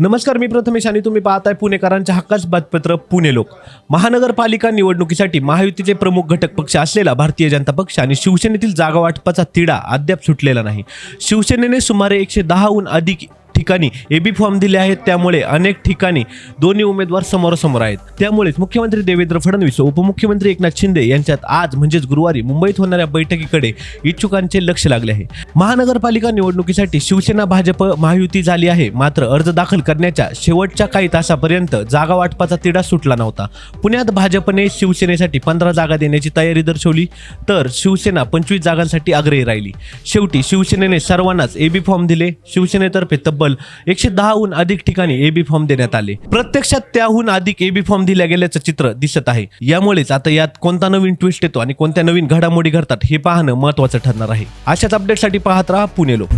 नमस्कार, मी प्रथमेश आणि तुम्ही पाहताय पुणेकरांच्या हक्काचं बातमीपत्र पुणे लोक। महानगरपालिका निवडणुकीसाठी महायुतीचे प्रमुख घटक पक्ष असलेला भारतीय जनता पक्ष आणि शिवसेनेतील जागा वाटपाचा तिढा अद्याप सुटलेला नाही। शिवसेनेने सुमारे 110हून अधिक ठिकाणी एबी फॉर्म दिले आहेत, त्यामुळे अनेक ठिकाणी दोन्ही उमेदवार समोरासमोर आहेत। त्यामुळेच मुख्यमंत्री देवेंद्र फडणवीस व उपमुख्यमंत्री एकनाथ शिंदे यांच्यात आज म्हणजेच गुरुवारी मुंबईत होणाऱ्या बैठकीकडे इच्छुकांचे लक्ष लागले आहे। महानगरपालिका निवडणुकीसाठी शिवसेना भाजप महायुती झाली आहे, मात्र अर्ज दाखल करण्याच्या शेवटच्या काही तासापर्यंत जागा वाटपाचा तिढा सुटला नव्हता। पुण्यात भाजपने शिवसेनेसाठी 15 जागा देण्याची तयारी दर्शवली, तर शिवसेना 25 जागांसाठी आग्रही राहिली। शेवटी शिवसेनेने सर्वांनाच एबी फॉर्म दिले। शिवसेनेतर्फे तब्बल 110हून अधिक ठिकाणी एबी फॉर्म देण्यात आले। प्रत्यक्षात त्याहून अधिक एबी फॉर्म दिल्या गेल्याचं चित्र दिसत आहे। यामुळेच आता यात कोणता नवीन ट्विस्ट येतो आणि कोणत्या नवीन घडामोडी घडतात हे पाहणं महत्त्वाचं ठरणार आहे। अशाच अपडेटसाठी पाहत राहा पुणे लोक।